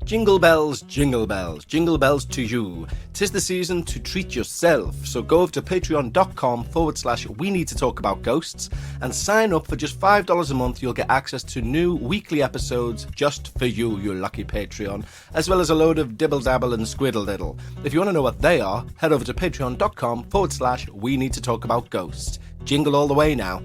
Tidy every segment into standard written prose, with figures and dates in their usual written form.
Jingle bells, jingle bells, jingle bells to you. 'Tis the season to treat yourself, so go over to patreon.com/we need to talk about ghosts and sign up for just $5 a month. You'll get access to new weekly episodes just for you lucky Patreon, as well as a load of dibble dabble and squiddle diddle. If you want to know what they are, head over to patreon.com/we need to talk about ghosts. Jingle all the way now.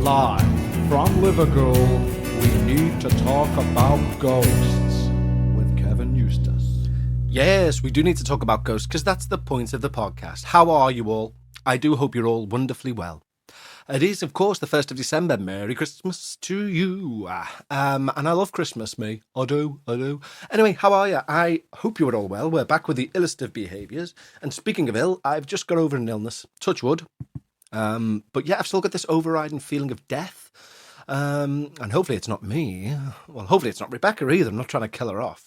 Live from Liverpool, we need to talk about ghosts with Kevin Eustace. Yes, we do need to talk about ghosts because that's the point of the podcast. How are you all? I do hope you're all wonderfully well. It is, of course, the 1st of December. Merry Christmas to you. And I love Christmas, me. I do. Anyway, how are you? I hope you are all well. We're back with the illest of behaviours. And speaking of ill, I've just got over an illness. Touch wood. But yeah, I've still got this overriding feeling of death. And hopefully it's not me. Well, hopefully it's not Rebecca either. I'm not trying to kill her off.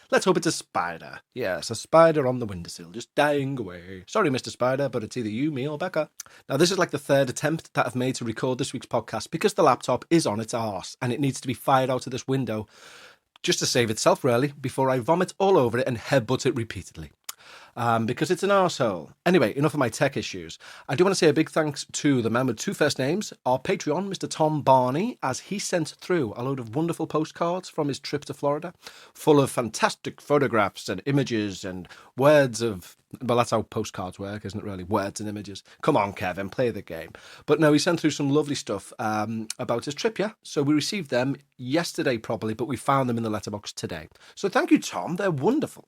Let's hope it's a spider. Yes, a spider on the windowsill, just dying away. Sorry, Mr. Spider, but it's either you, me, or Becca. Now, this is like the third attempt that I've made to record this week's podcast because the laptop is on its arse and it needs to be fired out of this window just to save itself, really, before I vomit all over it and headbutt it repeatedly. Because it's an arsehole. Anyway, enough of my tech issues. I do want to say a big thanks to the man with two first names, our Patreon, Mr. Tom Barney, as he sent through a load of wonderful postcards from his trip to Florida, full of fantastic photographs and images and words of... Well, that's how postcards work, isn't it, really? Words and images. Come on, Kevin, play the game. But no, he sent through some lovely stuff about his trip, yeah? So we received them yesterday, probably, but we found them in the letterbox today. So thank you, Tom. They're wonderful.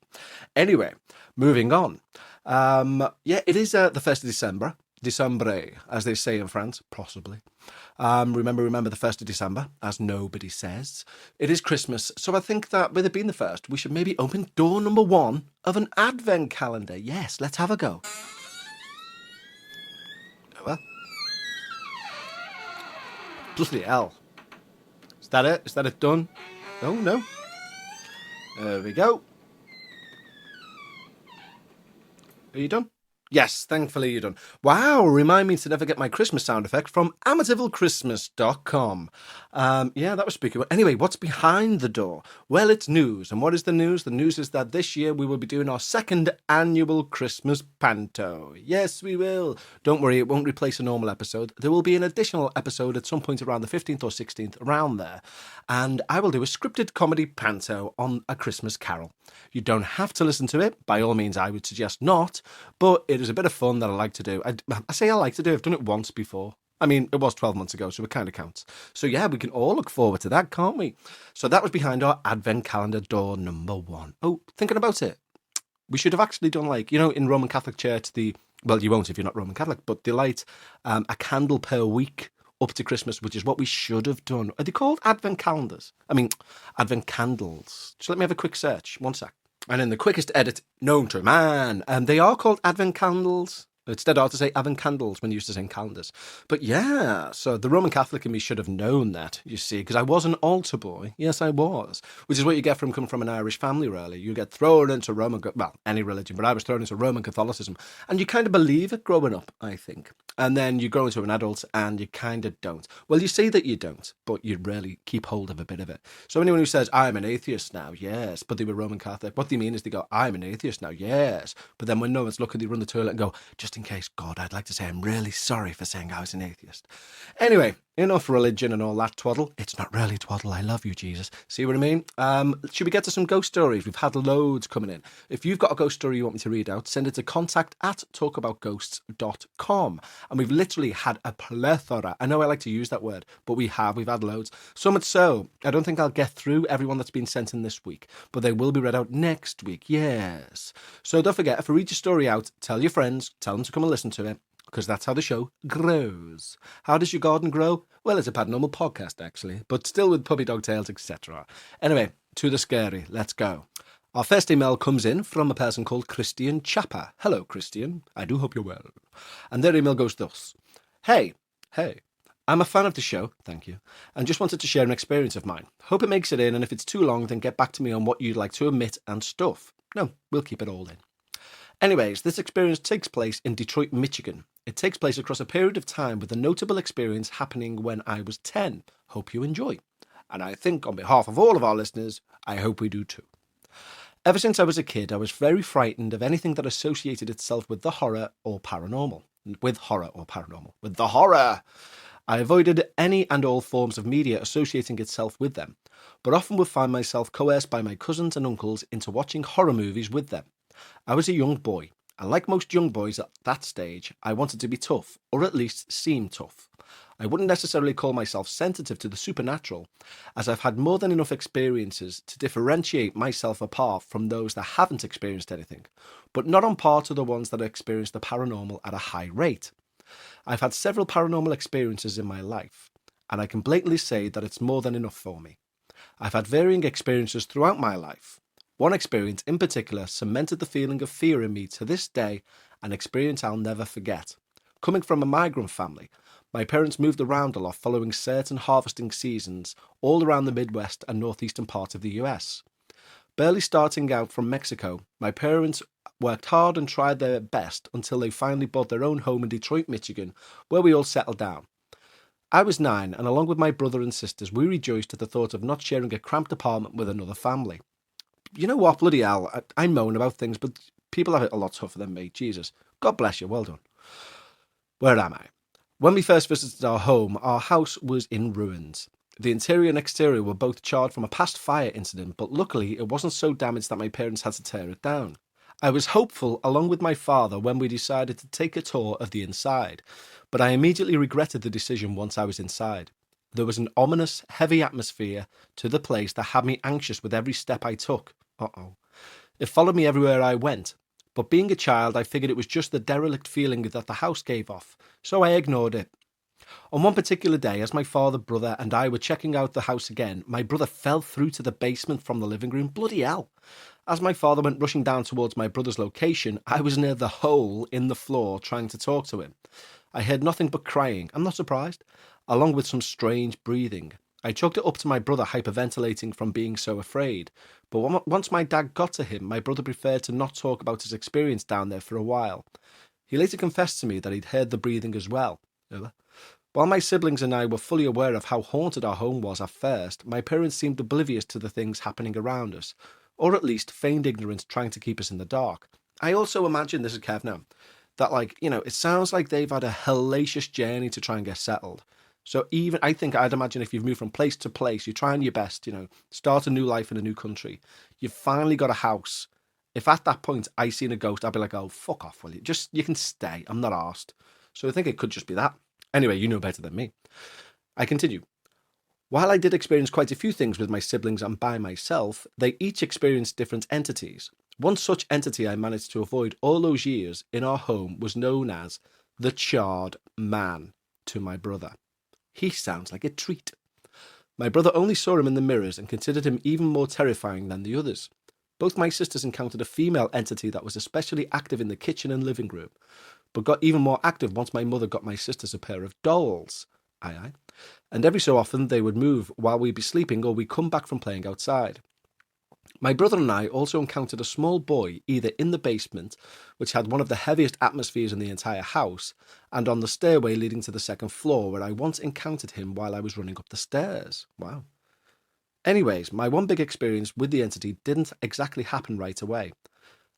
Anyway, moving on. Yeah, it is the 1st of December. Decembre, as they say in France, possibly. Remember the 1st of December, as nobody says. It is Christmas, so I think that with it being the 1st, we should maybe open door number 1 of an advent calendar. Yes, let's have a go. Well, bloody hell. Is that it? Is that it done? Oh, no. There we go. Are you done? Yes, thankfully you're done. Wow, remind me to never get my Christmas sound effect from amityvillechristmas.com. Yeah, that was spooky. Anyway, what's behind the door? Well, it's news. And what is the news? The news is that this year we will be doing our 2nd annual Christmas panto. Yes, we will. Don't worry, it won't replace a normal episode. There will be an additional episode at some point around the 15th or 16th, around there. And I will do a scripted comedy panto on A Christmas Carol. You don't have to listen to it. By all means, I would suggest not. But it is a bit of fun that I like to do. I say I like to do. I've done it once before. I mean, it was 12 months ago, so it kind of counts. So yeah, we can all look forward to that, can't we? So that was behind our advent calendar door number 1. Oh, thinking about it. We should have actually done, like, you know, in Roman Catholic Church, well, you won't if you're not Roman Catholic, but they light a candle per week up to Christmas, which is what we should have done. Are they called advent calendars? I mean, advent candles. Just let me have a quick search. One sec. And in the quickest edit known to man, they are called advent candles. It's dead hard to say advent candles when you used to say calendars. But yeah, so the Roman Catholic in me should have known that, you see, because I was an altar boy. Yes, I was. Which is what you get from coming from an Irish family, really. You get thrown into any religion, but I was thrown into Roman Catholicism. And you kind of believe it growing up, I think. And then you grow into an adult and you kind of don't. Well, you say that you don't, but you really keep hold of a bit of it. So anyone who says, I'm an atheist now, yes, but they were Roman Catholic, what they mean is they go, I'm an atheist now, yes. But then when no one's looking, they run the toilet and go, just in case, God, I'd like to say I'm really sorry for saying I was an atheist. Anyway, enough religion and all that twaddle. It's not really twaddle. I love you, Jesus. See what I mean? Should we get to some ghost stories? We've had loads coming in. If you've got a ghost story you want me to read out, send it to contact@talkaboutghosts.com. And we've literally had a plethora. I know I like to use that word, but we've had loads. So much so, I don't think I'll get through everyone that's been sent in this week, but they will be read out next week. Yes. So don't forget, if I read your story out, tell your friends, tell them to come and listen to it, because that's how the show grows. How does your garden grow? Well, it's a paranormal podcast, actually, but still with puppy dog tails, etc. Anyway, to the scary. Let's go. Our first email comes in from a person called Christian Chapper. Hello, Christian. I do hope you're well. And their email goes thus. Hey. I'm a fan of the show, thank you, and just wanted to share an experience of mine. Hope it makes it in, and if it's too long, then get back to me on what you'd like to omit and stuff. No, we'll keep it all in. Anyways, this experience takes place in Detroit, Michigan. It takes place across a period of time with a notable experience happening when I was 10. Hope you enjoy. And I think on behalf of all of our listeners, I hope we do too. Ever since I was a kid, I was very frightened of anything that associated itself with the horror or paranormal. With horror or paranormal. With the horror! I avoided any and all forms of media associating itself with them, but often would find myself coerced by my cousins and uncles into watching horror movies with them. I was a young boy, and like most young boys at that stage, I wanted to be tough, or at least seem tough. I wouldn't necessarily call myself sensitive to the supernatural, as I've had more than enough experiences to differentiate myself apart from those that haven't experienced anything, but not on par to the ones that experienced the paranormal at a high rate. I've had several paranormal experiences in my life, and I can blatantly say that it's more than enough for me. I've had varying experiences throughout my life. One experience in particular cemented the feeling of fear in me to this day, an experience I'll never forget. Coming from a migrant family, my parents moved around a lot following certain harvesting seasons all around the Midwest and northeastern parts of the US. Barely starting out from Mexico, my parents worked hard and tried their best until they finally bought their own home in Detroit, Michigan, where we all settled down. I was 9, and along with my brother and sisters, we rejoiced at the thought of not sharing a cramped apartment with another family. You know what, bloody hell, I moan about things, but people have it a lot tougher than me. Jesus. God bless you, well done. Where am I? When we first visited our home, our house was in ruins. The interior and exterior were both charred from a past fire incident, but luckily it wasn't so damaged that my parents had to tear it down. I was hopeful along with my father when we decided to take a tour of the inside, but I immediately regretted the decision once I was inside. There was an ominous, heavy atmosphere to the place that had me anxious with every step I took. It followed me everywhere I went, but being a child I figured it was just the derelict feeling that the house gave off, so I ignored it. On one particular day, as my father, brother and I were checking out the house again, my brother fell through to the basement from the living room. Bloody hell! As my father went rushing down towards my brother's location, I was near the hole in the floor trying to talk to him. I heard nothing but crying, I'm not surprised, along with some strange breathing. I chalked it up to my brother hyperventilating from being so afraid, but once my dad got to him, my brother preferred to not talk about his experience down there for a while. He later confessed to me that he'd heard the breathing as well. While my siblings and I were fully aware of how haunted our home was at first, my parents seemed oblivious to the things happening around us, or at least feigned ignorance trying to keep us in the dark. I also imagine, this is Kev now, that it sounds like they've had a hellacious journey to try and get settled. So I'd imagine if you've moved from place to place, you're trying your best, start a new life in a new country. You've finally got a house. If at that point I seen a ghost, I'd be like, oh, fuck off, will you? You can stay. I'm not arsed. So I think it could just be that. Anyway, you know better than me. I continue. While I did experience quite a few things with my siblings and by myself, they each experienced different entities. One such entity I managed to avoid all those years in our home was known as the Charred Man to my brother. He sounds like a treat. My brother only saw him in the mirrors and considered him even more terrifying than the others. Both my sisters encountered a female entity that was especially active in the kitchen and living room, but got even more active once my mother got my sisters a pair of dolls. Aye. And every so often they would move while we'd be sleeping or we'd come back from playing outside. My brother and I also encountered a small boy either in the basement, which had one of the heaviest atmospheres in the entire house, and on the stairway leading to the second floor, where I once encountered him while I was running up the stairs. Wow. Anyways, my one big experience with the entity didn't exactly happen right away.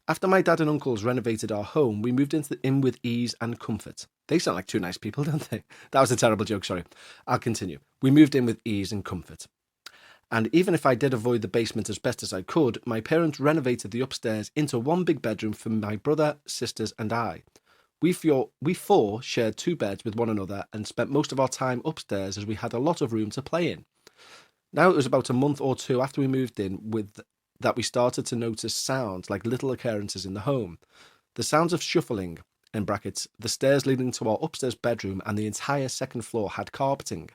After my dad and uncles renovated our home, we moved in with ease and comfort. They sound like two nice people, don't they? That was a terrible joke, sorry. I'll continue. We moved in with ease and comfort. And even if I did avoid the basement as best as I could, my parents renovated the upstairs into one big bedroom for my brother, sisters, and I. We four shared 2 beds with one another and spent most of our time upstairs as we had a lot of room to play in. Now it was about a month or 2 after we moved in that we started to notice sounds like little occurrences in the home. The sounds of shuffling, in brackets, the stairs leading to our upstairs bedroom and the entire second floor had carpeting.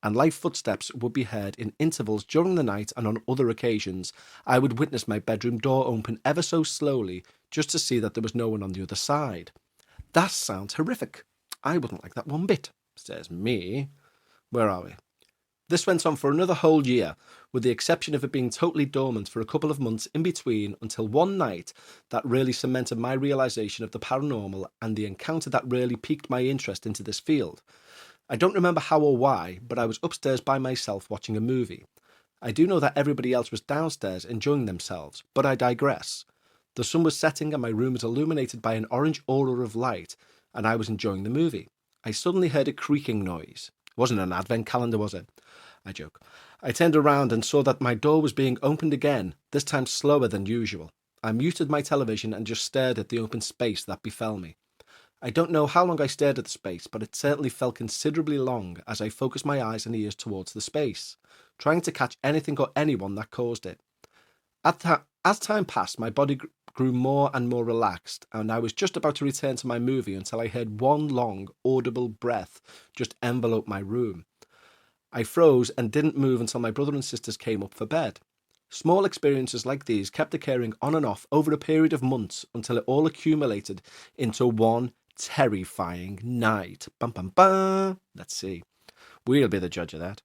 And light footsteps would be heard in intervals during the night, and on other occasions I would witness my bedroom door open ever so slowly just to see that there was no one on the other side. That sounds horrific. I wouldn't like that one bit, says me. Where are we? This went on for another whole year, with the exception of it being totally dormant for a couple of months in between, until one night that really cemented my realization of the paranormal and the encounter that really piqued my interest into this field. I don't remember how or why, but I was upstairs by myself watching a movie. I do know that everybody else was downstairs enjoying themselves, but I digress. The sun was setting and my room was illuminated by an orange aura of light, and I was enjoying the movie. I suddenly heard a creaking noise. It wasn't an advent calendar, was it? I joke. I turned around and saw that my door was being opened again, this time slower than usual. I muted my television and just stared at the open space that befell me. I don't know how long I stared at the space, but it certainly felt considerably long as I focused my eyes and ears towards the space, trying to catch anything or anyone that caused it. As time passed, my body grew more and more relaxed, and I was just about to return to my movie until I heard one long, audible breath just envelope my room. I froze and didn't move until my brother and sisters came up for bed. Small experiences like these kept occurring on and off over a period of months until it all accumulated into one terrifying night. Bum, bum, bum. Let's see. We'll be the judge of that.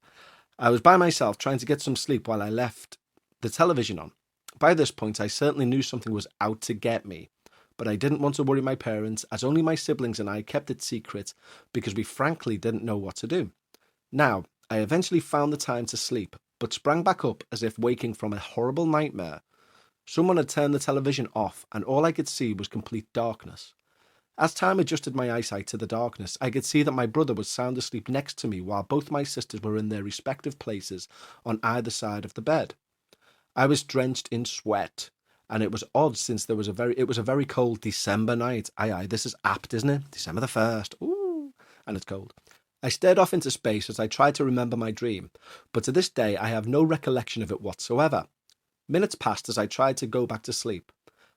I was by myself trying to get some sleep while I left the television on. By this point, I certainly knew something was out to get me, but I didn't want to worry my parents, as only my siblings and I kept it secret because we frankly didn't know what to do. Now, I eventually found the time to sleep, but sprang back up as if waking from a horrible nightmare. Someone had turned the television off, and all I could see was complete darkness. As time adjusted my eyesight to the darkness, I could see that my brother was sound asleep next to me while both my sisters were in their respective places on either side of the bed. I was drenched in sweat, and it was odd since it was a very cold December night. Aye, this is apt, isn't it? December the 1st. Ooh, and it's cold. I stared off into space as I tried to remember my dream, but to this day I have no recollection of it whatsoever. Minutes passed as I tried to go back to sleep.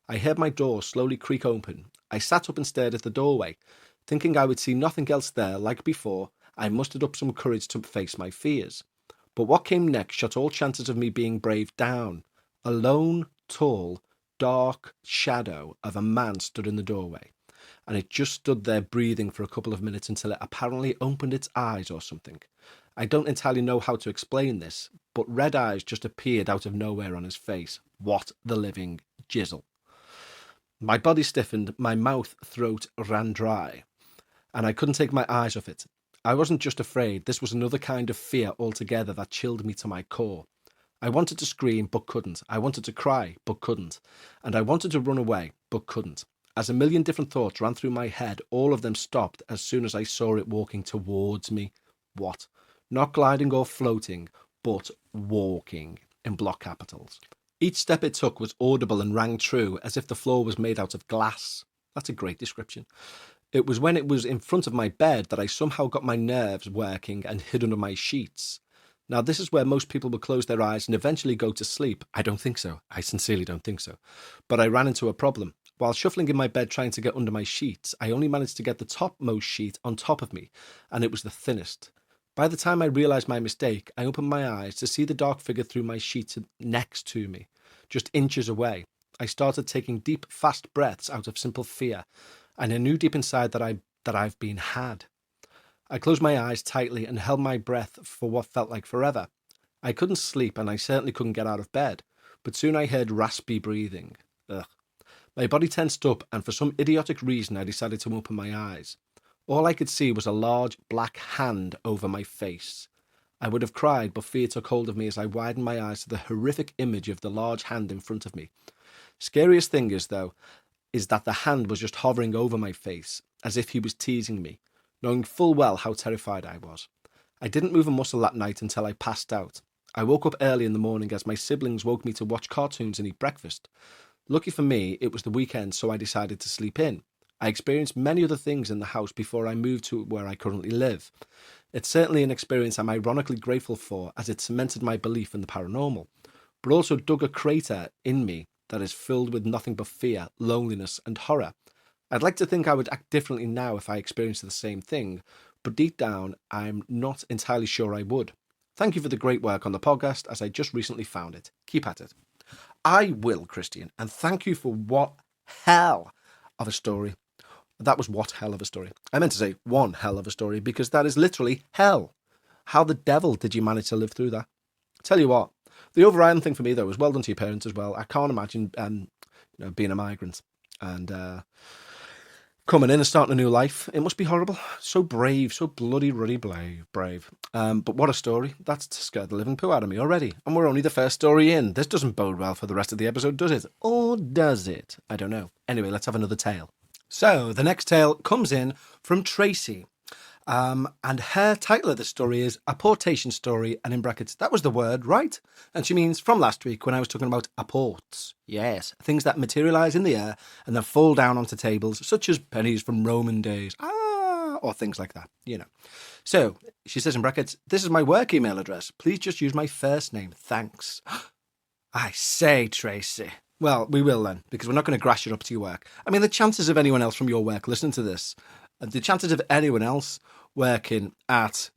I heard my door slowly creak open. I sat up and stared at the doorway. Thinking I would see nothing else there like before, I mustered up some courage to face my fears. But what came next shut all chances of me being brave down. A lone, tall, dark shadow of a man stood in the doorway, and it just stood there breathing for a couple of minutes until it apparently opened its eyes or something. I don't entirely know how to explain this, but red eyes just appeared out of nowhere on his face. What the living jizzle. My body stiffened, my mouth, throat ran dry, and I couldn't take my eyes off it. I wasn't just afraid, this was another kind of fear altogether that chilled me to my core. I wanted to scream, but couldn't. I wanted to cry, but couldn't. And I wanted to run away, but couldn't. As a million different thoughts ran through my head, all of them stopped as soon as I saw it walking towards me. What? Not gliding or floating, but walking, in block capitals. Each step it took was audible and rang true, as if the floor was made out of glass. That's a great description. It was when it was in front of my bed that I somehow got my nerves working and hid under my sheets. Now, this is where most people will close their eyes and eventually go to sleep. I don't think so. I sincerely don't think so. But I ran into a problem. While shuffling in my bed trying to get under my sheets, I only managed to get the topmost sheet on top of me, and it was the thinnest. By the time I realised my mistake, I opened my eyes to see the dark figure through my sheets next to me, just inches away. I started taking deep, fast breaths out of simple fear, and I knew deep inside that I've been had. I closed my eyes tightly and held my breath for what felt like forever. I couldn't sleep, and I certainly couldn't get out of bed, but soon I heard raspy breathing. Ugh. My body tensed up, and for some idiotic reason I decided to open my eyes. All I could see was a large black hand over my face. I would have cried, but fear took hold of me as I widened my eyes to the horrific image of the large hand in front of me. Scariest thing is that the hand was just hovering over my face, as if he was teasing me, knowing full well how terrified I was. I didn't move a muscle that night until I passed out. I woke up early in the morning as my siblings woke me to watch cartoons and eat breakfast. Lucky for me, it was the weekend, so I decided to sleep in. I experienced many other things in the house before I moved to where I currently live. It's certainly an experience I'm ironically grateful for, as it cemented my belief in the paranormal, but also dug a crater in me that is filled with nothing but fear, loneliness, and horror. I'd like to think I would act differently now if I experienced the same thing, but deep down, I'm not entirely sure I would. Thank you for the great work on the podcast, as I just recently found it. Keep at it. I will, Christian, and thank you for what hell of a story. That was what hell of a story. I meant to say one hell of a story, because that is literally hell. How the devil did you manage to live through that? Tell you what, the overriding thing for me, though, was well done to your parents as well. I can't imagine being a migrant and Coming in and starting a new life. It must be horrible. So brave, so bloody ruddy brave. But what a story. That's scared the living poo out of me already. And we're only the first story in. This doesn't bode well for the rest of the episode, does it? Or does it? I don't know. Anyway, let's have another tale. So the next tale comes in from Tracy. And her title of the story is Apportation Story, and in brackets, that was the word, right? And she means from last week when I was talking about apports. Yes, things that materialise in the air and then fall down onto tables, such as pennies from Roman days. Or things like that, you know. So, she says in brackets, this is my work email address. Please just use my first name. Thanks. I say, Tracy. Well, we will then, because we're not going to grass you up to your work. I mean, the chances of anyone else from your work listening to this, the chances of anyone else working at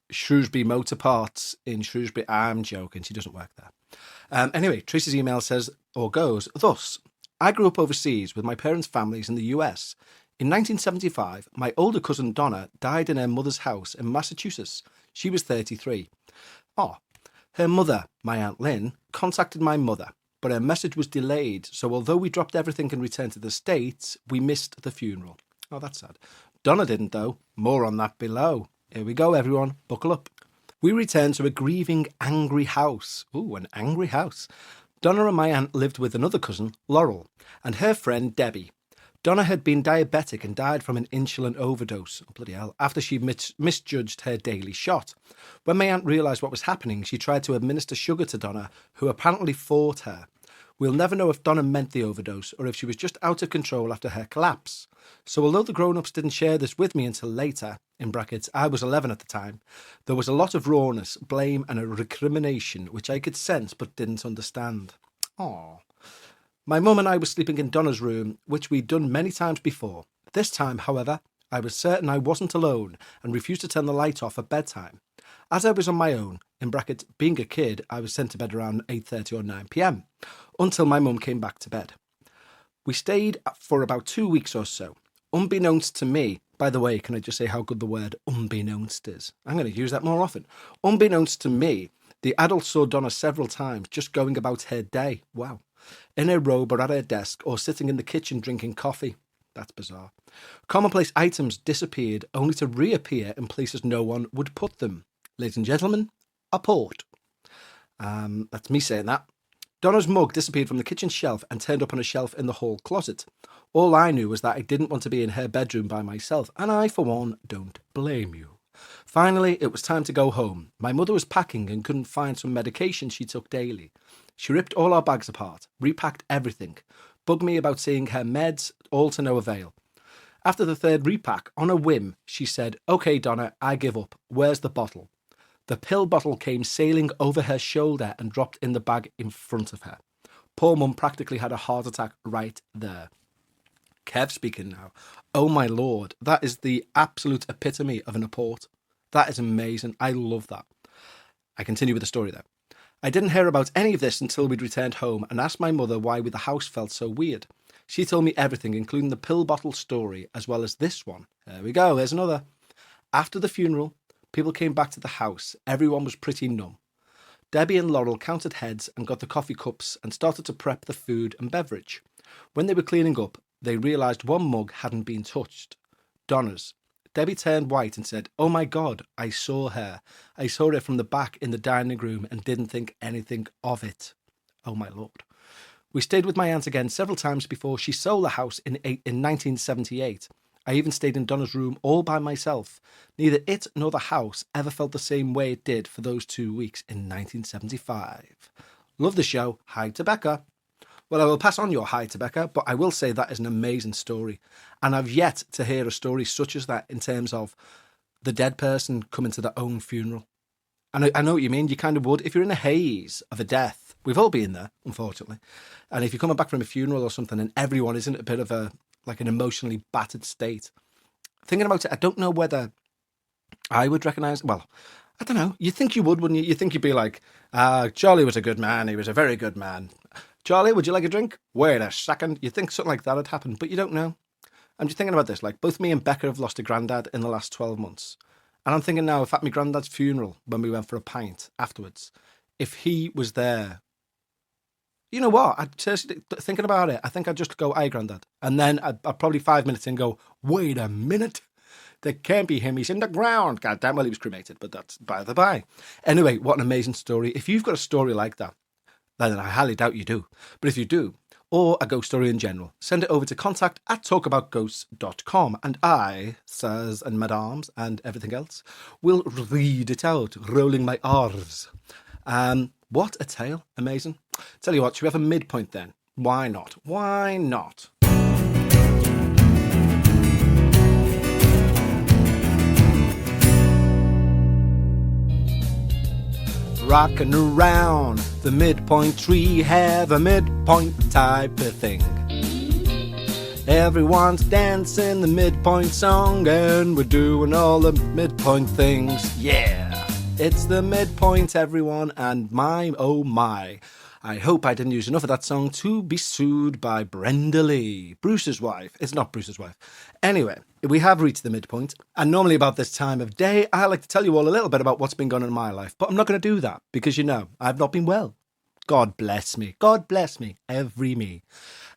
Shrewsbury Motor Parts in Shrewsbury, I'm joking, she doesn't work there. Anyway, Tracy's email says, or goes, thus, I grew up overseas with my parents' families in the US. In 1975, my older cousin Donna died in her mother's house in Massachusetts. She was 33. Her mother, my Aunt Lynn, contacted my mother, but her message was delayed, so although we dropped everything and returned to the States, we missed the funeral. Oh, that's sad. Donna didn't, though. More on that below. Here we go, everyone. Buckle up. We returned to a grieving, angry house. Ooh, an angry house. Donna and my aunt lived with another cousin, Laurel, and her friend, Debbie. Donna had been diabetic and died from an insulin overdose, oh, bloody hell, after she misjudged her daily shot. When my aunt realised what was happening, she tried to administer sugar to Donna, who apparently fought her. We'll never know if Donna meant the overdose or if she was just out of control after her collapse. So although the grown-ups didn't share this with me until later, in brackets, I was 11 at the time, there was a lot of rawness, blame and a recrimination which I could sense but didn't understand. Aww. My mum and I were sleeping in Donna's room, which we'd done many times before. This time, however, I was certain I wasn't alone and refused to turn the light off at bedtime. As I was on my own, in brackets, being a kid, I was sent to bed around 8:30 or 9 p.m, until my mum came back to bed. We stayed for about 2 weeks or so. Unbeknownst to me, by the way, can I just say how good the word unbeknownst is? I'm going to use that more often. Unbeknownst to me, the adult saw Donna several times just going about her day. Wow. In her robe or at her desk or sitting in the kitchen drinking coffee. That's bizarre. Commonplace items disappeared only to reappear in places no one would put them. Ladies and gentlemen, a port. That's me saying that. Donna's mug disappeared from the kitchen shelf and turned up on a shelf in the hall closet. All I knew was that I didn't want to be in her bedroom by myself, and I, for one, don't blame you. Finally, it was time to go home. My mother was packing and couldn't find some medication she took daily. She ripped all our bags apart, repacked everything, bugged me about seeing her meds, all to no avail. After the third repack, on a whim, she said, "Okay, Donna, I give up. Where's the bottle?" The pill bottle came sailing over her shoulder and dropped in the bag in front of her. Poor mum practically had a heart attack right there. Kev speaking now. Oh my lord, that is the absolute epitome of an apport. That is amazing. I love that. I continue with the story though. I didn't hear about any of this until we'd returned home and asked my mother why the house felt so weird. She told me everything, including the pill bottle story, as well as this one. There we go, there's another. After the funeral, people came back to the house. Everyone was pretty numb. Debbie and Laurel counted heads and got the coffee cups and started to prep the food and beverage. When they were cleaning up, they realised one mug hadn't been touched. Donna's. Debbie turned white and said, "Oh my God, I saw her. I saw her from the back in the dining room and didn't think anything of it." Oh my Lord. We stayed with my aunt again several times before she sold the house in 1978. I even stayed in Donna's room all by myself. Neither it nor the house ever felt the same way it did for those 2 weeks in 1975. Love the show. Hi to Becca. Well, I will pass on your hi to Becca, but I will say that is an amazing story. And I've yet to hear a story such as that in terms of the dead person coming to their own funeral. And I know what you mean. You kind of would. If you're in the haze of a death, we've all been there, unfortunately. And if you're coming back from a funeral or something and everyone is in a bit of an emotionally battered state. Thinking about it, I don't know whether I would recognise, well, I don't know. You think you would, wouldn't you? You think you'd be like, Charlie was a good man. He was a very good man. Charlie, would you like a drink? Wait a second. You think something like that would happen, but you don't know. I'm just thinking about this. Like, both me and Becca have lost a granddad in the last 12 months. And I'm thinking now, if at my granddad's funeral, when we went for a pint afterwards, if he was there, You know what? Thinking about it, I think I'd just go, "Aye, Grandad," and then I'd probably 5 minutes in go, "Wait a minute, there can't be him. He's in the ground." God damn, well, he was cremated, but that's by the by. Anyway, what an amazing story! If you've got a story like that, then I highly doubt you do. But if you do, or a ghost story in general, send it over to contact@talkaboutghosts.com, and I, sirs and madams and everything else, will read it out, rolling my R's. What a tale. Amazing. Tell you what, should we have a midpoint then? Why not? Why not? Rocking around the midpoint tree, have a midpoint type of thing. Everyone's dancing the midpoint song, and we're doing all the midpoint things. Yeah, it's the midpoint, everyone, and my, oh my. I hope I didn't use enough of that song to be sued by Brenda Lee, Bruce's wife. It's not Bruce's wife. Anyway, we have reached the midpoint, and normally about this time of day, I like to tell you all a little bit about what's been going on in my life, but I'm not going to do that because, I've not been well. God bless me. God bless me. Every me.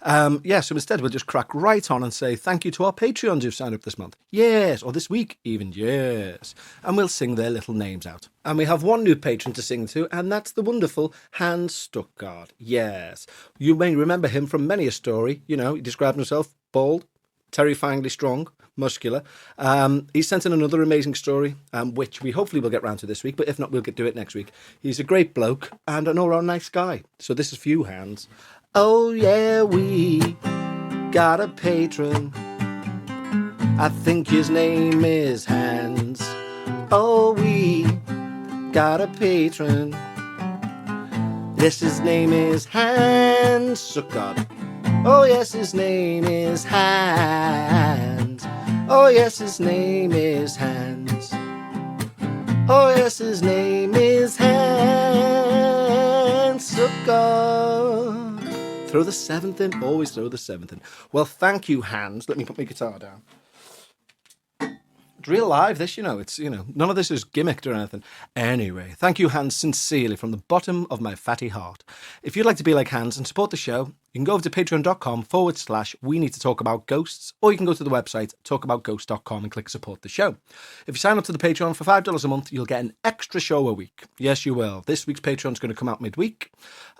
So instead we'll just crack right on and say thank you to our Patreons who've signed up this month. Yes, or this week even, yes. And we'll sing their little names out. And we have one new patron to sing to, and that's the wonderful Hans Stuttgart. Yes. You may remember him from many a story. He described himself bald, terrifyingly strong, muscular. He sent in another amazing story, which we hopefully will get round to this week, but if not, we'll do it next week. He's a great bloke and an all-round nice guy. So this is for you, Hans. Oh yeah, we got a patron. I think his name is Hans. Oh, we got a patron. Yes, his name is Hans Stuttgart. Oh yes, his name is Hans. Oh yes, his name is Hans. Oh yes, his name is Hans Stuttgart. Throw the seventh in, always throw the seventh in. Well, thank you, Hans. Let me put my guitar down. It's real live, this, it's, none of this is gimmicked or anything. Anyway, thank you, Hans, sincerely, from the bottom of my fatty heart. If you'd like to be like Hans and support the show, you can go over to patreon.com/we need to talk about ghosts, or you can go to the website, talkaboutghosts.com, and click support the show. If you sign up to the Patreon for $5 a month, you'll get an extra show a week. Yes, you will. This week's Patreon's going to come out midweek.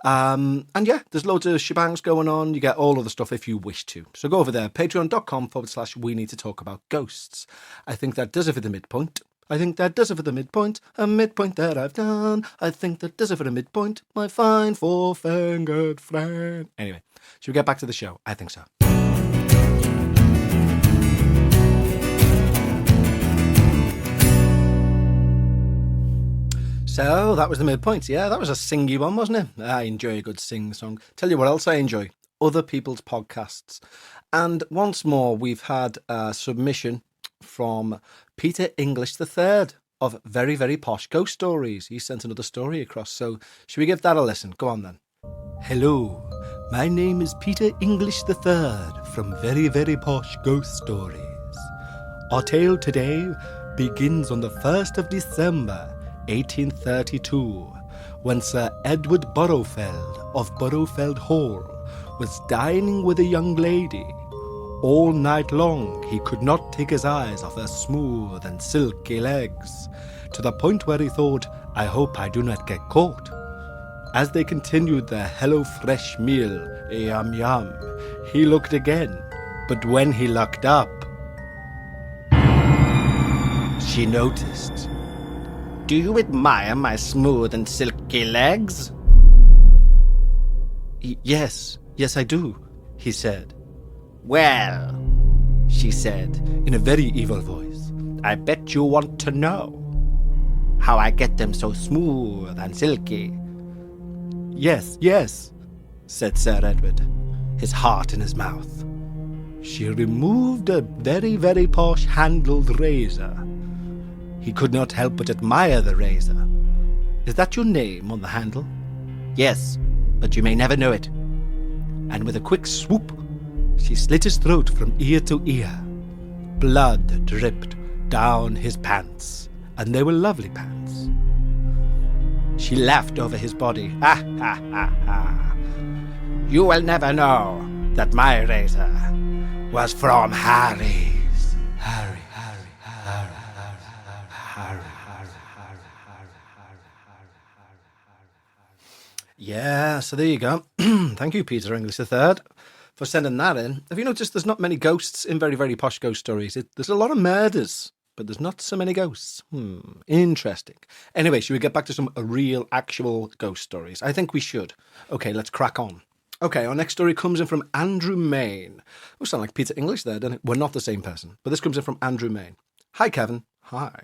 And yeah, there's loads of shebangs going on. You get all of the stuff if you wish to. So go over there, patreon.com/we need to talk about ghosts. I think that does it for the midpoint. I think that does it for the midpoint, a midpoint that I've done. I think that does it for the midpoint, my fine four-fingered friend. Anyway, should we get back to the show? I think so. So, that was the midpoint. Yeah, that was a singy one, wasn't it? I enjoy a good sing song. Tell you what else I enjoy. Other people's podcasts. And once more, we've had a submission from Peter English III of Very, Very Posh Ghost Stories. He sent another story across, so should we give that a listen? Go on then. Hello, my name is Peter English III from Very, Very Posh Ghost Stories. Our tale today begins on the 1st of December, 1832, when Sir Edward Burrowfeld of Burrowfeld Hall was dining with a young lady. All night long he could not take his eyes off her smooth and silky legs, to the point where he thought, I hope I do not get caught. As they continued their HelloFresh meal, yum yum, he looked again, but when he looked up, she noticed. Do you admire my smooth and silky legs? Yes, I do, he said. Well, she said, in a very evil voice, I bet you want to know how I get them so smooth and silky. Yes, said Sir Edward, his heart in his mouth. She removed a very, very posh handled razor. He could not help but admire the razor. Is that your name on the handle? Yes, but you may never know it. And with a quick swoop, she slit his throat from ear to ear. Blood dripped down his pants, and they were lovely pants. She laughed over his body. Ha, ha, ha, ha. You will never know that my razor was from Harry's. Harry. Yeah, so there you go. Thank you, Peter English III, for sending that in. Have you noticed there's not many ghosts in very, very posh ghost stories? There's a lot of murders, but there's not so many ghosts. Interesting. Anyway, should we get back to some real, actual ghost stories? I think we should. Okay, let's crack on. Okay, our next story comes in from Andrew Main. We sound like Peter English there, don't it? We're not the same person, but this comes in from Andrew Main. Hi, Kevin. Hi.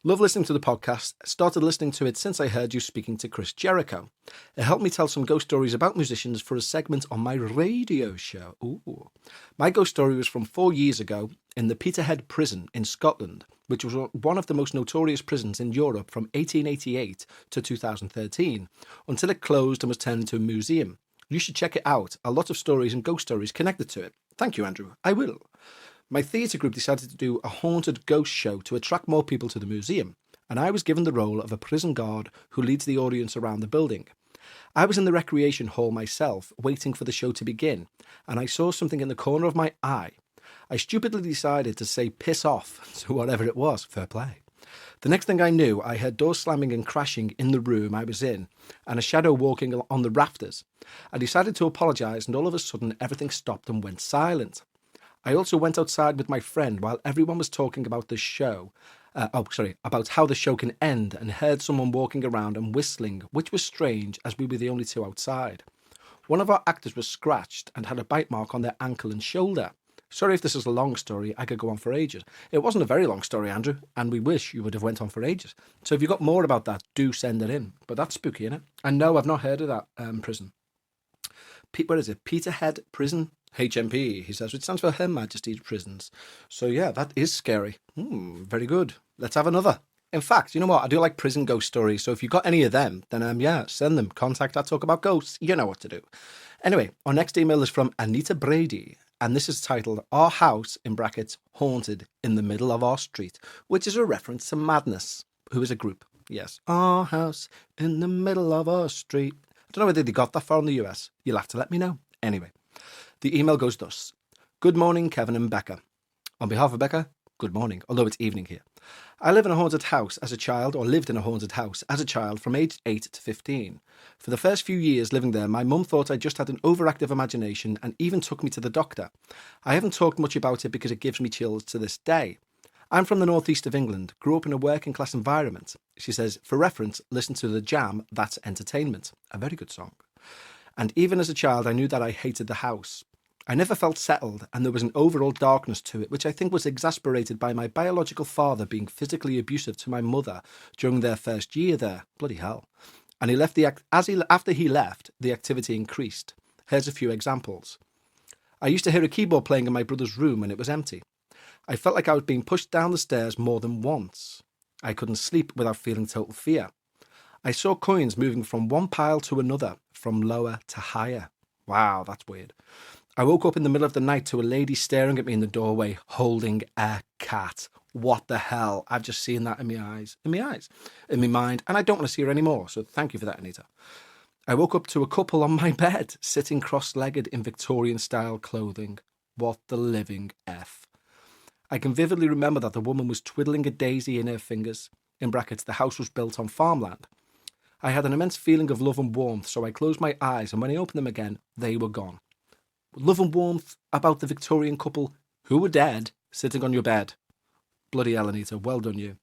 Love listening to the podcast. Started listening to it since I heard you speaking to Chris Jericho. It helped me tell some ghost stories about musicians for a segment on my radio show. Ooh. My ghost story was from 4 years ago in the Peterhead prison in Scotland, which was one of the most notorious prisons in Europe from 1888 to 2013, until it closed and was turned into a museum. You should check it out. A lot of stories and ghost stories connected to it. Thank you, Andrew. I will. My theatre group decided to do a haunted ghost show to attract more people to the museum, and I was given the role of a prison guard who leads the audience around the building. I was in the recreation hall myself, waiting for the show to begin, and I saw something in the corner of my eye. I stupidly decided to say piss off to whatever it was. Fair play. The next thing I knew, I heard doors slamming and crashing in the room I was in, and a shadow walking on the rafters. I decided to apologise, and all of a sudden everything stopped and went silent. I also went outside with my friend while everyone was talking about the show, about how the show can end, and heard someone walking around and whistling, which was strange as we were the only two outside. One of our actors was scratched and had a bite mark on their ankle and shoulder. Sorry if this is a long story, I could go on for ages. It wasn't a very long story, Andrew, and we wish you would have went on for ages. So if you've got more about that, do send it in. But that's spooky, isn't it? And no, I've not heard of that prison. What is it? Peterhead Prison? HMP, he says, which stands for Her Majesty's Prisons. So yeah, that is scary. Very good. Let's have another. In fact, you know what? I do like prison ghost stories. So if you've got any of them, then yeah, send them. Contact at Talk About Ghosts. You know what to do. Anyway, our next email is from Anita Brady, and this is titled "Our House" in brackets haunted in the middle of our street, which is a reference to Madness, who is a group. Yes, our house in the middle of our street. I don't know whether they got that far in the US. You'll have to let me know. Anyway. The email goes thus. Good morning, Kevin and Becca. On behalf of Becca, good morning, although it's evening here. I live in a haunted house as a child, or lived in a haunted house as a child from age 8 to 15. For the first few years living there, my mum thought I just had an overactive imagination and even took me to the doctor. I haven't talked much about it because it gives me chills to this day. I'm from the northeast of England, grew up in a working class environment. She says, for reference, listen to The Jam, That's Entertainment. A very good song. And even as a child, I knew that I hated the house. I never felt settled, and there was an overall darkness to it, which I think was exasperated by my biological father being physically abusive to my mother during their first year there. Bloody hell. And he left after he left, the activity increased. Here's a few examples. I used to hear a keyboard playing in my brother's room and it was empty. I felt like I was being pushed down the stairs more than once. I couldn't sleep without feeling total fear. I saw coins moving from one pile to another, from lower to higher. Wow, that's weird. I woke up in the middle of the night to a lady staring at me in the doorway, holding a cat. What the hell? I've just seen that in my mind, and I don't want to see her anymore, so thank you for that, Anita. I woke up to a couple on my bed, sitting cross-legged in Victorian-style clothing. What the living F. I can vividly remember that the woman was twiddling a daisy in her fingers. In brackets, the house was built on farmland. I had an immense feeling of love and warmth, so I closed my eyes, and when I opened them again, they were gone. Love and warmth about the Victorian couple who were dead sitting on your bed. Bloody hell, Anita, well done you.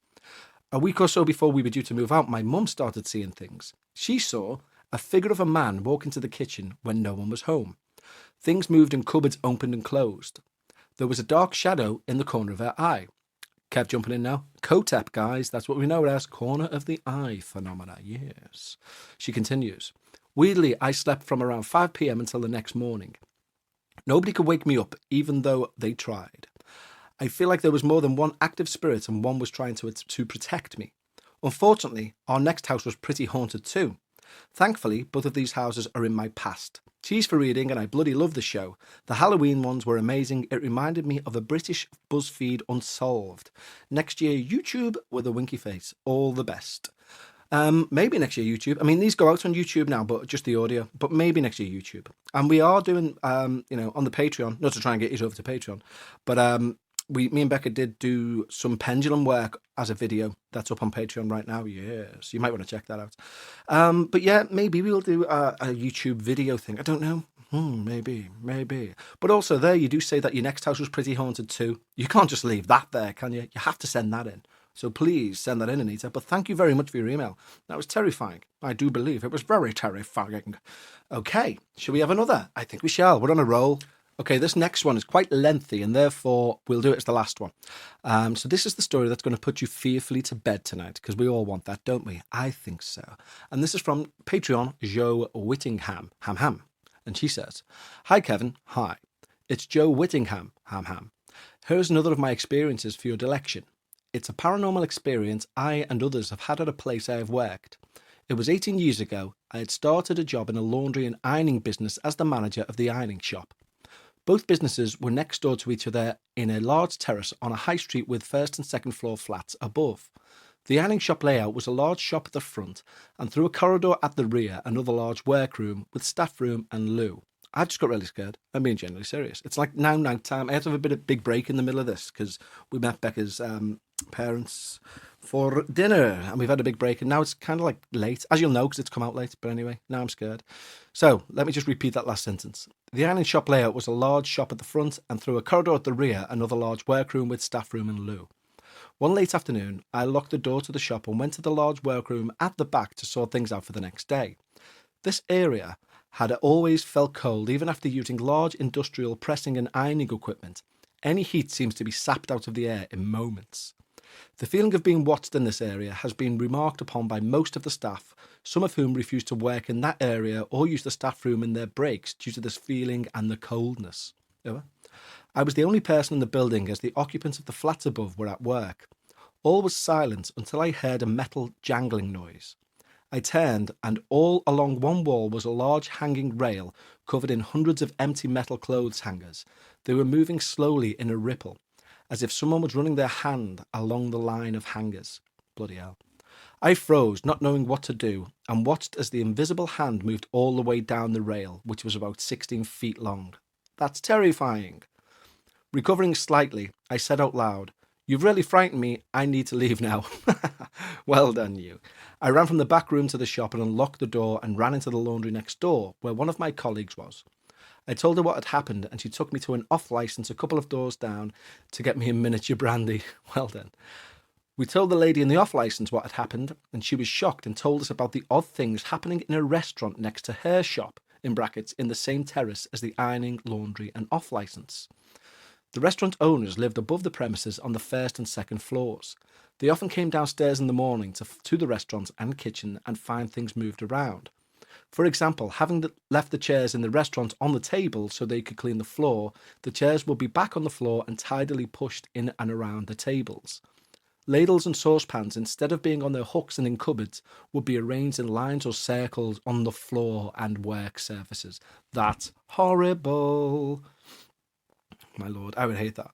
A week or so before we were due to move out, my mum started seeing things. She saw a figure of a man walk into the kitchen when no one was home. Things moved and cupboards opened and closed. There was a dark shadow in the corner of her eye. Kev jumping in now. COTEP, guys, that's what we know it as, corner of the eye phenomena, yes. She continues. Weirdly, I slept from around 5 p.m. until the next morning. Nobody could wake me up, even though they tried. I feel like there was more than one active spirit and one was trying to protect me. Unfortunately, our next house was pretty haunted too. Thankfully, both of these houses are in my past. Cheese for reading, and I bloody love the show. The Halloween ones were amazing. It reminded me of a British BuzzFeed Unsolved. Next year, YouTube with a winky face. All the best. Maybe next year YouTube. I mean, these go out on YouTube now, but just the audio. But maybe next year YouTube. And we are doing, on the Patreon. Not to try and get you over to Patreon, but me and Becca did do some pendulum work as a video that's up on Patreon right now. Yes, you might want to check that out. But yeah, maybe we'll do a YouTube video thing. I don't know. Maybe. But also there, you do say that your next house was pretty haunted too. You can't just leave that there, can you? You have to send that in. So please send that in, Anita. But thank you very much for your email. That was terrifying. I do believe it was very terrifying. Okay, shall we have another? I think we shall. We're on a roll. Okay, this next one is quite lengthy, and therefore we'll do it as the last one. So this is the story that's going to put you fearfully to bed tonight, because we all want that, don't we? I think so. And this is from Patreon, Joe Whittingham, ham. And she says, "Hi, Kevin. Hi. It's Joe Whittingham, ham. Here's another of my experiences for your dilection. It's a paranormal experience I and others have had at a place I have worked. It was 18 years ago. I had started a job in a laundry and ironing business as the manager of the ironing shop. Both businesses were next door to each other in a large terrace on a high street with first and second floor flats above. The ironing shop layout was a large shop at the front, and through a corridor at the rear, another large workroom with staff room and loo. I just got really scared. I'm being genuinely serious. It's like now night time. I had to have a big break in the middle of this because we met Becca's parents for dinner and we've had a big break, and now it's kind of like late, as you'll know because it's come out late. But anyway, now I'm scared. So let me just repeat that last sentence. The ironing shop layout was a large shop at the front, and through a corridor at the rear, another large workroom with staff room and loo. One late afternoon, I locked the door to the shop and went to the large workroom at the back to sort things out for the next day. This area had always felt cold even after using large industrial pressing and ironing equipment. Any heat seems to be sapped out of the air in moments. The feeling of being watched in this area has been remarked upon by most of the staff, some of whom refuse to work in that area or use the staff room in their breaks due to this feeling and the coldness. I was the only person in the building as the occupants of the flats above were at work. All was silent until I heard a metal jangling noise. I turned, and all along one wall was a large hanging rail covered in hundreds of empty metal clothes hangers. They were moving slowly in a ripple, as if someone was running their hand along the line of hangers. Bloody hell. I froze, not knowing what to do, and watched as the invisible hand moved all the way down the rail, which was about 16 feet long. That's terrifying. Recovering slightly, I said out loud, "You've really frightened me. I need to leave now." Well done, you. I ran from the back room to the shop and unlocked the door and ran into the laundry next door, where one of my colleagues was. I told her what had happened, and she took me to an off-licence a couple of doors down to get me a miniature brandy. Well done. We told the lady in the off-licence what had happened, and she was shocked and told us about the odd things happening in a restaurant next to her shop, in brackets, in the same terrace as the ironing, laundry and off-licence. The restaurant owners lived above the premises on the first and second floors. They often came downstairs in the morning to the restaurant and kitchen and find things moved around. For example, having left the chairs in the restaurant on the table so they could clean the floor, the chairs would be back on the floor and tidily pushed in and around the tables. Ladles and saucepans, instead of being on their hooks and in cupboards, would be arranged in lines or circles on the floor and work surfaces. That's horrible. My lord, I would hate that.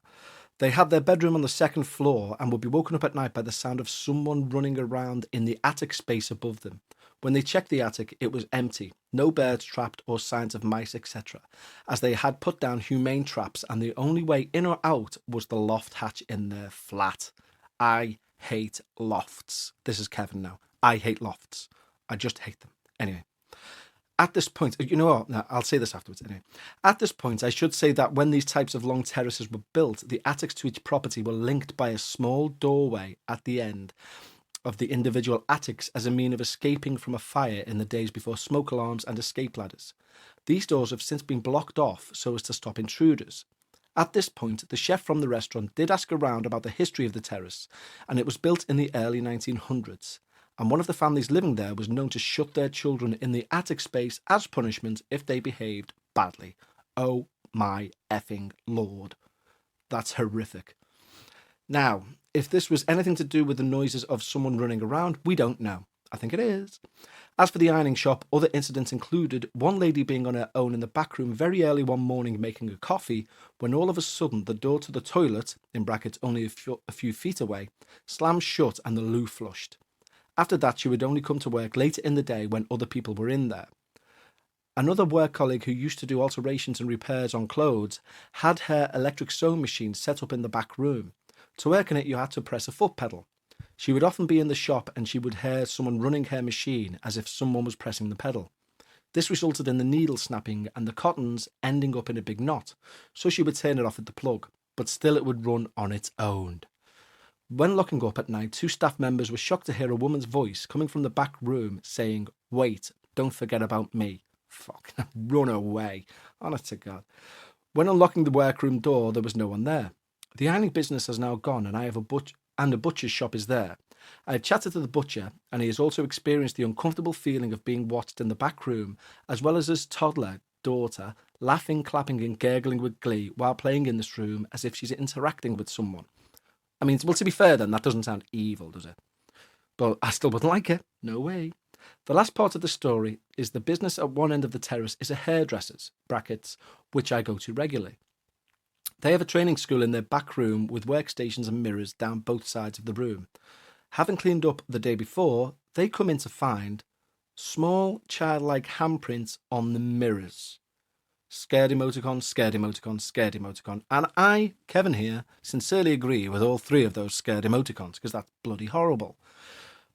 They had their bedroom on the second floor and would be woken up at night by the sound of someone running around in the attic space above them. When they checked the attic, it was empty, no birds trapped or signs of mice, etc., as they had put down humane traps, and the only way in or out was the loft hatch in their flat. I hate lofts. This is Kevin now. I hate lofts. I just hate them. Anyway. At this point, you know what? No, I'll say this afterwards anyway. At this point, I should say that when these types of long terraces were built, the attics to each property were linked by a small doorway at the end of the individual attics as a mean of escaping from a fire in the days before smoke alarms and escape ladders. These doors have since been blocked off so as to stop intruders. At this point, the chef from the restaurant did ask around about the history of the terrace, and it was built in the early 1900s. And one of the families living there was known to shut their children in the attic space as punishment if they behaved badly. Oh my effing lord. That's horrific. Now, if this was anything to do with the noises of someone running around, we don't know. I think it is. As for the ironing shop, other incidents included one lady being on her own in the back room very early one morning making a coffee, when all of a sudden the door to the toilet, in brackets only a few feet away, slammed shut and the loo flushed. After that, she would only come to work later in the day when other people were in there. Another work colleague who used to do alterations and repairs on clothes had her electric sewing machine set up in the back room. To work in it, you had to press a foot pedal. She would often be in the shop and she would hear someone running her machine as if someone was pressing the pedal. This resulted in the needle snapping and the cottons ending up in a big knot, so she would turn it off at the plug, but still it would run on its own. When looking up at night, 2 staff members were shocked to hear a woman's voice coming from the back room saying, "Wait, don't forget about me." Fuck, run away. Honest to God. When unlocking the workroom door, there was no one there. The ironing business has now gone and I have a butcher's shop is there. I have chatted to the butcher and he has also experienced the uncomfortable feeling of being watched in the back room, as well as his toddler daughter laughing, clapping and gurgling with glee while playing in this room as if she's interacting with someone. I mean, well, to be fair then, that doesn't sound evil, does it? But I still wouldn't like it. No way. The last part of the story is the business at one end of the terrace is a hairdresser's, brackets, which I go to regularly. They have a training school in their back room with workstations and mirrors down both sides of the room. Having cleaned up the day before, they come in to find small childlike handprints on the mirrors. Scared emoticon, scared emoticon, scared emoticon. And I, Kevin here, sincerely agree with all 3 of those scared emoticons because that's bloody horrible.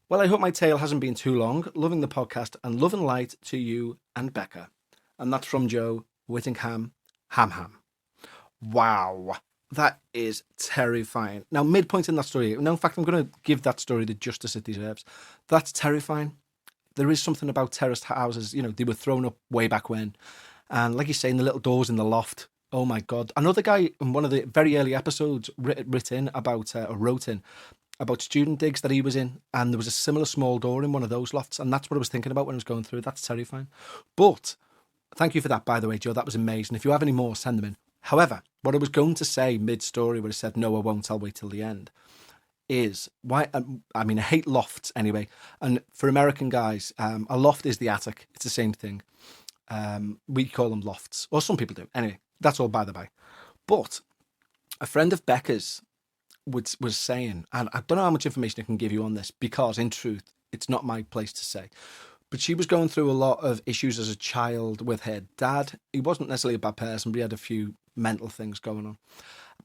Well, I hope my tale hasn't been too long. Loving the podcast and love and light to you and Becca. And that's from Joe Whittingham, Ham. Wow, that is terrifying. Now, midpoint in that story, no, in fact, I'm going to give that story the justice it deserves. That's terrifying. There is something about terraced houses, you know, they were thrown up way back when. And like you say, in the little doors in the loft, oh my God. Another guy in one of the very early episodes wrote in about student digs that he was in, and there was a similar small door in one of those lofts, and that's what I was thinking about when I was going through. That's terrifying. But thank you for that, by the way, Joe. That was amazing. If you have any more, send them in. However, what I was going to say mid-story, where I said, no, I won't, I'll wait till the end, is why, I mean, I hate lofts anyway. And for American guys, a loft is the attic. It's the same thing. We call them lofts, or some people do. Anyway, that's all by the by. But a friend of Becca's was saying, and I don't know how much information I can give you on this because in truth, it's not my place to say, but she was going through a lot of issues as a child with her dad. He wasn't necessarily a bad person, but he had a few mental things going on.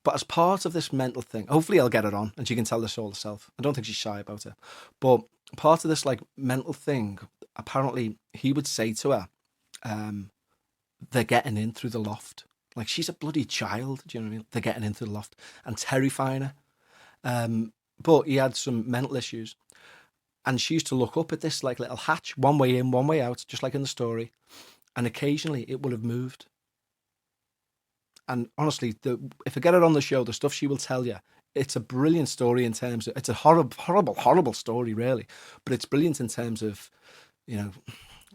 But as part of this mental thing, hopefully I'll get it on and she can tell this all herself. I don't think she's shy about it. But part of this like mental thing, apparently he would say to her, they're getting in through the loft. Like, she's a bloody child, do you know what I mean? They're getting in through the loft and terrifying her. But he had some mental issues. And she used to look up at this like little hatch, one way in, one way out, just like in the story. And occasionally it would have moved. And honestly, if I get it on the show, the stuff she will tell you, it's a brilliant story in terms of, it's a horrible story, really. But it's brilliant in terms of, you know,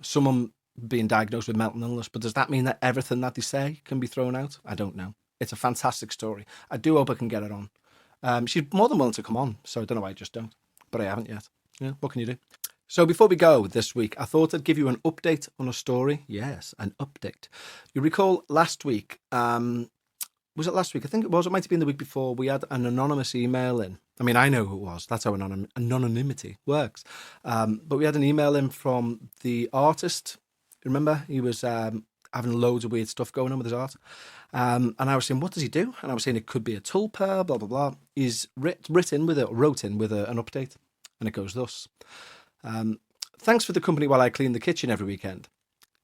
someone being diagnosed with mental illness. But does that mean that everything that they say can be thrown out? I don't know. It's a fantastic story. I do hope I can get it on. She's more than willing to come on, so I don't know why I just don't. But I haven't yet. Yeah, what can you do? So before we go this week, I thought I'd give you an update on a story. Yes, an update. You recall last week, was it last week? I think it was. It might have been the week before. We had an anonymous email in. I mean, I know who it was. That's how anonymity works. But we had an email in from the artist. Remember, he was having loads of weird stuff going on with his art. And I was saying, what does he do? And I was saying it could be a tulpa, blah, blah, blah. He's wrote in with an update. And it goes thus. Thanks for the company while I clean the kitchen every weekend.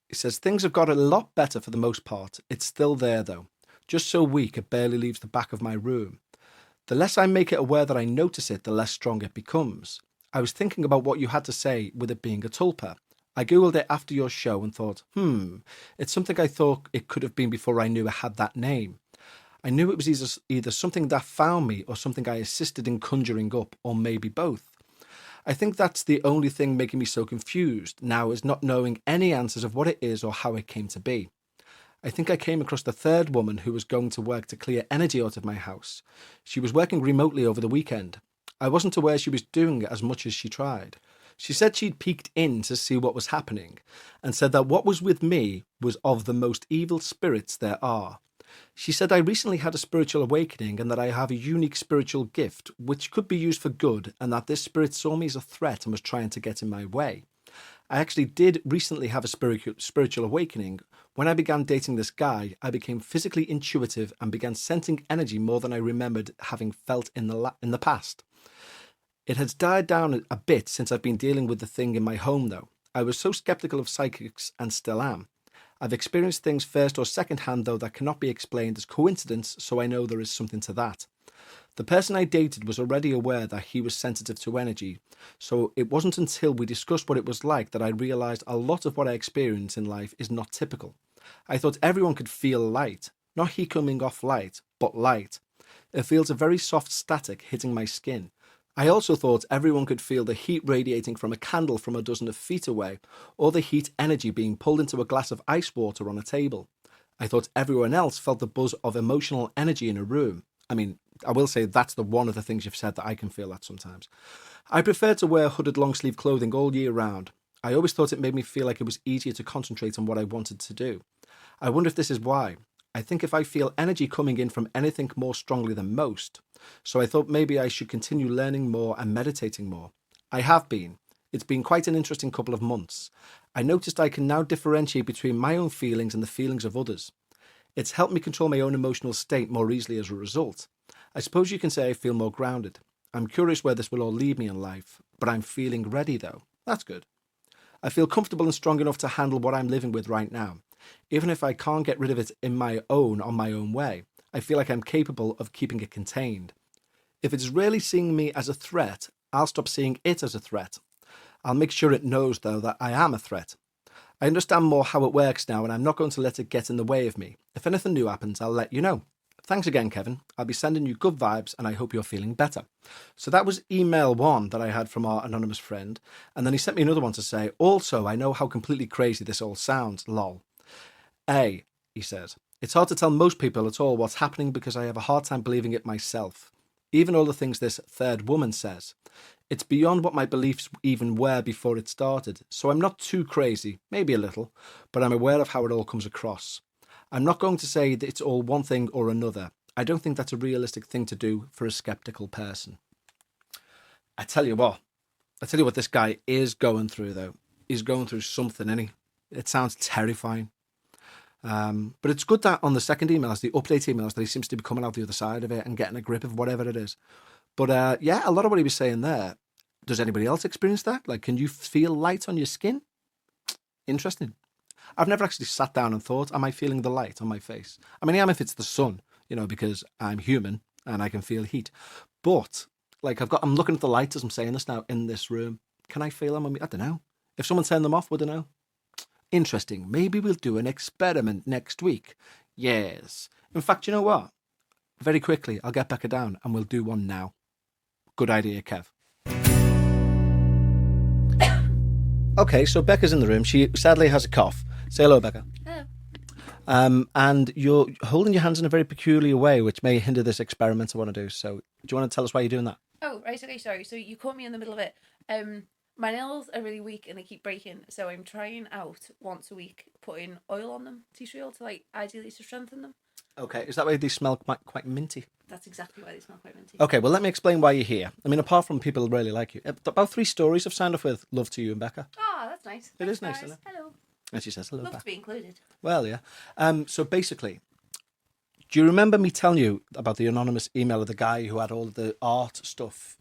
He says, things have got a lot better for the most part. It's still there, though. Just so weak, it barely leaves the back of my room. The less I make it aware that I notice it, the less strong it becomes. I was thinking about what you had to say with it being a tulpa. I googled it after your show and thought, it's something I thought it could have been before I knew it had that name. I knew it was either something that found me or something I assisted in conjuring up, or maybe both. I think that's the only thing making me so confused now, is not knowing any answers of what it is or how it came to be. I think I came across the third woman who was going to work to clear energy out of my house. She was working remotely over the weekend. I wasn't aware she was doing as much as she tried. She said she'd peeked in to see what was happening and said that what was with me was of the most evil spirits there are. She said, I recently had a spiritual awakening and that I have a unique spiritual gift which could be used for good, and that this spirit saw me as a threat and was trying to get in my way. I actually did recently have a spiritual awakening. When I began dating this guy, I became physically intuitive and began sensing energy more than I remembered having felt in the past. It has died down a bit since I've been dealing with the thing in my home, though. I was so skeptical of psychics and still am. I've experienced things first or second hand, though, that cannot be explained as coincidence, so I know there is something to that. The person I dated was already aware that he was sensitive to energy, so it wasn't until we discussed what it was like that I realised a lot of what I experience in life is not typical. I thought everyone could feel light, not he coming off light, but light. It feels a very soft static hitting my skin. I also thought everyone could feel the heat radiating from a candle from a dozen of feet away, or the heat energy being pulled into a glass of ice water on a table. I thought everyone else felt the buzz of emotional energy in a room. I mean, I will say that's one of the things you've said that I can feel that sometimes. I prefer to wear hooded long sleeve clothing all year round. I always thought it made me feel like it was easier to concentrate on what I wanted to do. I wonder if this is why. I think if I feel energy coming in from anything more strongly than most, so I thought maybe I should continue learning more and meditating more. I have been. It's been quite an interesting couple of months. I noticed I can now differentiate between my own feelings and the feelings of others. It's helped me control my own emotional state more easily as a result. I suppose you can say I feel more grounded. I'm curious where this will all lead me in life, but I'm feeling ready though. That's good. I feel comfortable and strong enough to handle what I'm living with right now. Even if I can't get rid of it on my own way, I feel like I'm capable of keeping it contained. If it's really seeing me as a threat, I'll stop seeing it as a threat. I'll make sure it knows, though, that I am a threat. I understand more how it works now, and I'm not going to let it get in the way of me. If anything new happens, I'll let you know. Thanks again, Kevin. I'll be sending you good vibes, and I hope you're feeling better. So that was email 1 that I had from our anonymous friend, and then he sent me another one to say, also, I know how completely crazy this all sounds, lol. He says, it's hard to tell most people at all what's happening because I have a hard time believing it myself. Even all the things this third woman says. It's beyond what my beliefs even were before it started, so I'm not too crazy, maybe a little, but I'm aware of how it all comes across. I'm not going to say that it's all one thing or another. I don't think that's a realistic thing to do for a skeptical person. I tell you what this guy is going through, though. He's going through something, isn't he? It sounds terrifying. But it's good that on the second emails, the update emails, that he seems to be coming out the other side of it and getting a grip of whatever it is. But yeah, a lot of what he was saying there, does anybody else experience that? Like, can you feel light on your skin? Interesting. I've never actually sat down and thought, am I feeling the light on my face? I mean, I am if it's the sun, because I'm human and I can feel heat. But like I'm looking at the lights as I'm saying this now in this room. Can I feel them on me? I don't know. If someone turned them off, would I know? Interesting. Maybe we'll do an experiment next week. Yes. In fact, you know what? Very quickly, I'll get Becca down and we'll do one now. Good idea, Kev. Okay, so Becca's in the room. She sadly has a cough. Say hello, Becca. Hello. And you're holding your hands in a very peculiar way, which may hinder this experiment I want to do. So do you want to tell us why you're doing that? Oh, right, okay, sorry. So you caught me in the middle of it. My nails are really weak and they keep breaking, so I'm trying out once a week putting oil on them, tea tree oil, to ideally to strengthen them. Okay, is that why they smell quite minty? That's exactly why they smell quite minty. Okay, well, let me explain why you're here. I mean, apart from people really like you, about 3 stories have signed off with love to you and Becca. Ah, that's nice. It is nice, guys. isn't it? Hello. And she says hello Love back. to be included. Well, yeah. So basically, do you remember me telling you about the anonymous email of the guy who had all the art stuff?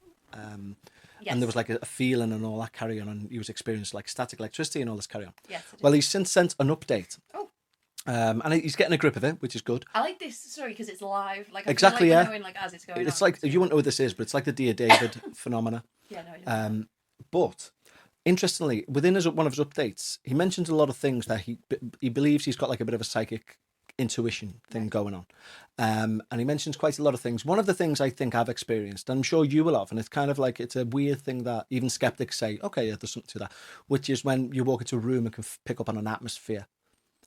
Yes. And there was like a feeling and all that carry on, and he was experiencing like static electricity and all this carry on. Yes, I did. Well, he's since sent an update. Oh. And he's getting a grip of it, which is good. I like this, sorry, because it's live. Like, I Exactly, feel like yeah. we're knowing, as it's going on. It's like, you won't know what this is, but it's like the Dear David phenomena. Yeah, no, I don't. But interestingly, within one of his updates, he mentions a lot of things that he believes he's got like a bit of a psychic intuition thing going on. And he mentions quite a lot of things. One of the things I think I've experienced, and I'm sure you will have, and it's kind of like, it's a weird thing that even skeptics say, okay, yeah, there's something to that, which is when you walk into a room and can pick up on an atmosphere.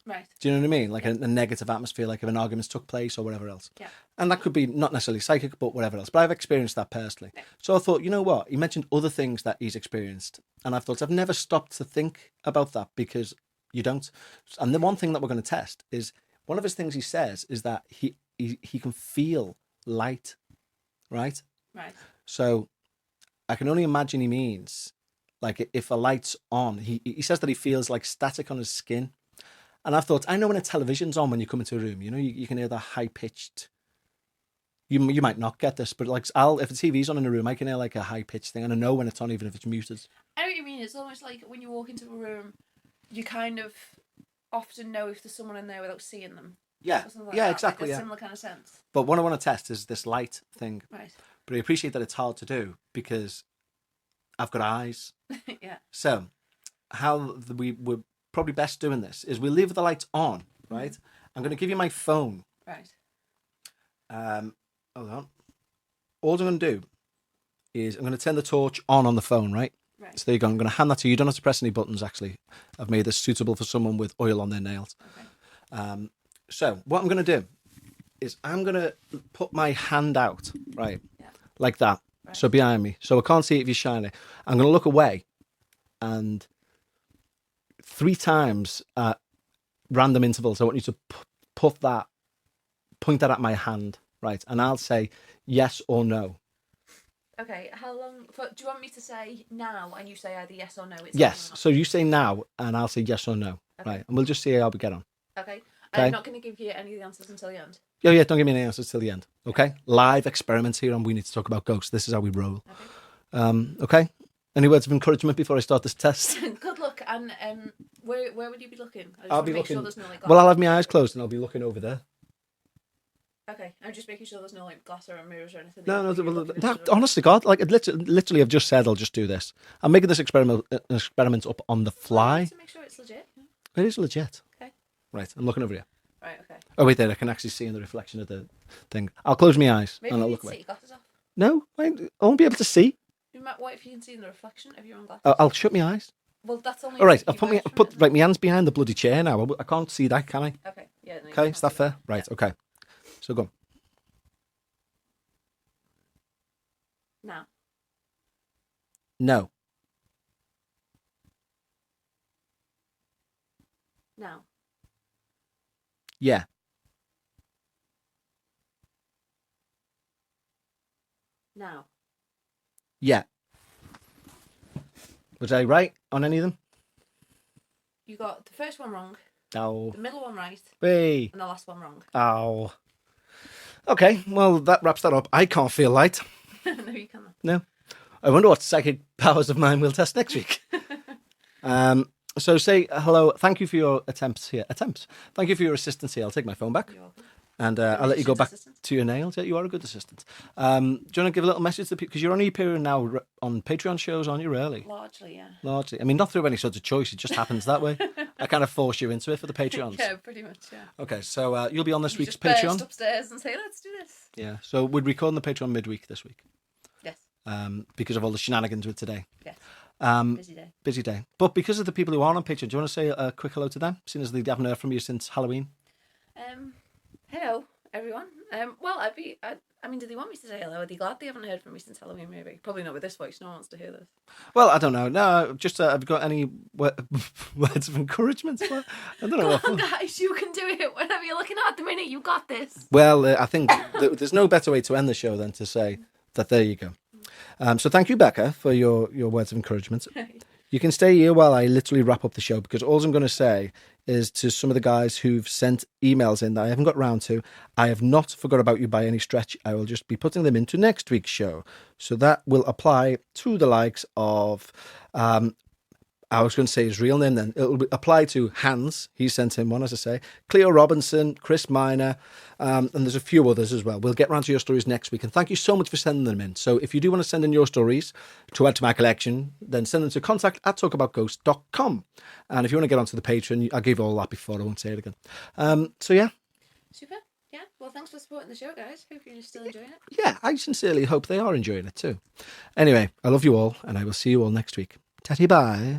Right. Do you know what I mean? Like a negative atmosphere, like if an argument took place or whatever else. Yeah. And that could be not necessarily psychic, but whatever else. But I've experienced that personally. Yeah. So I thought, you know what? He mentioned other things that he's experienced. And I've thought, I've never stopped to think about that because you don't. And the one thing that we're going to test is one of his things he says is that he can feel light, right? Right. So I can only imagine he means like if a light's on, he says that he feels like static on his skin. And I've thought, I know when a television's on when you come into a room, you can hear the high pitched. You might not get this, but like if the TV's on in a room, I can hear like a high pitched thing, and I know when it's on even if it's muted. I know what you mean. It's almost like when you walk into a room, you kind of often know if there's someone in there without seeing them. Yeah, Like yeah, that. exactly. Like a yeah. similar kind of sense. But what I want to test is this light thing. Right. But I appreciate that it's hard to do because I've got eyes. Yeah. So how we're probably best doing this is we leave the lights on, right? I'm going to give you my phone. Right. Hold on. All I'm going to do is I'm going to turn the torch on the phone, right? Right. So there you go. I'm going to hand that to you. You don't have to press any buttons, actually. I've made this suitable for someone with oil on their nails. Okay. So what I'm going to do is I'm going to put my hand out, right? Yeah. Like that. Right. So behind me. So I can't see it if you shine it. I'm going to look away and 3 times at random intervals, I want you to point that at my hand, right? And I'll say yes or no. Okay, how long? Do you want me to say now and you say either yes or no? It's Yes. So you say now and I'll say yes or no, Okay. right? And we'll just see how we get on. Okay. Okay. I'm not going to give you any of the answers until the end. Yeah, don't give me any answers till the end, okay? Live experiments here on We Need to Talk About Ghosts. This is how we roll. Okay? Any words of encouragement before I start this test? Good luck. And where would you be looking? I just I'll want be to make looking. Sure there's no, like, Well, I'll have my eyes closed and I'll be looking over there. Okay, I'm just making sure there's no like glass or mirrors or anything. No, honestly, God, like literally, I've just said I'll just do this. I'm making this experiment up on the fly. To make sure it's legit. It is legit. Okay. Right, I'm looking over here. Right. Okay. Oh wait, there I can actually see in the reflection of the thing. I'll close my eyes Maybe and you I'll need look to away. take your glasses off. No, I won't be able to see. What if you can see in the reflection of your own glasses? I'll shut my eyes. Well, that's only. All right, if I'll you put wait my hands behind the bloody chair now. I can't see that, can I? Okay. Yeah. No, you Okay, can't is that see fair? Right. Yeah. Okay. So go on. Now. No. Now. Yeah. Now. Yeah. Was I right on any of them? You got the first one wrong, Oh. the middle one right, Hey. and the last one wrong. Oh. Okay, well, that wraps that up. I can't feel light. No, you cannot. No. I wonder what psychic powers of mine we'll test next week. So say hello. Thank you for your attempts here. Thank you for your assistance here. I'll take my phone back. You're welcome. And I'll let you go back Assistant. to your nails. Yeah, you are a good assistant. Do you want to give a little message to people? Because you're only appearing now on Patreon shows, aren't you, really? Largely, yeah. Largely. I mean, not through any sort of choice. It just happens that way. I kind of force you into it for the Patreons. Yeah, pretty much, yeah. Okay, so you'll be on this You week's just burst Patreon. upstairs and say, let's do this. Yeah, so we're recording the Patreon midweek this week. Yes. Because of all the shenanigans with today. Yes. Busy day. Busy day. But because of the people who are on Patreon, do you want to say a quick hello to them, seeing as they haven't heard from you since Halloween? Hello, everyone. Well, I mean, do they want me to say hello? Are they glad they haven't heard from me since Halloween, maybe? Probably not with this voice. No one wants to hear this. Well, I don't know. No, just have you got any words of encouragement? I don't know. Come on, guys, you can do it. Whatever you're looking at the minute, you got this. Well, I think there's no better way to end the show than to say that there you go. So thank you, Becca, for your words of encouragement. You can stay here while I literally wrap up the show, because all I'm going to say is to some of the guys who've sent emails in that I haven't got round to, I have not forgot about you by any stretch. I will just be putting them into next week's show. So that will apply to the likes of... I was going to say his real name then. It'll apply to Hans. He sent him one, as I say. Cleo Robinson, Chris Miner, and there's a few others as well. We'll get round to your stories next week. And thank you so much for sending them in. So if you do want to send in your stories to add to my collection, then send them to contact@talkaboutghosts.com. And if you want to get onto the Patreon, I'll give all that before. I won't say it again. So yeah. Super. Yeah. Well, thanks for supporting the show, guys. Hope you're still enjoying it. Yeah, I sincerely hope they are enjoying it too. Anyway, I love you all, and I will see you all next week. Tatty bye.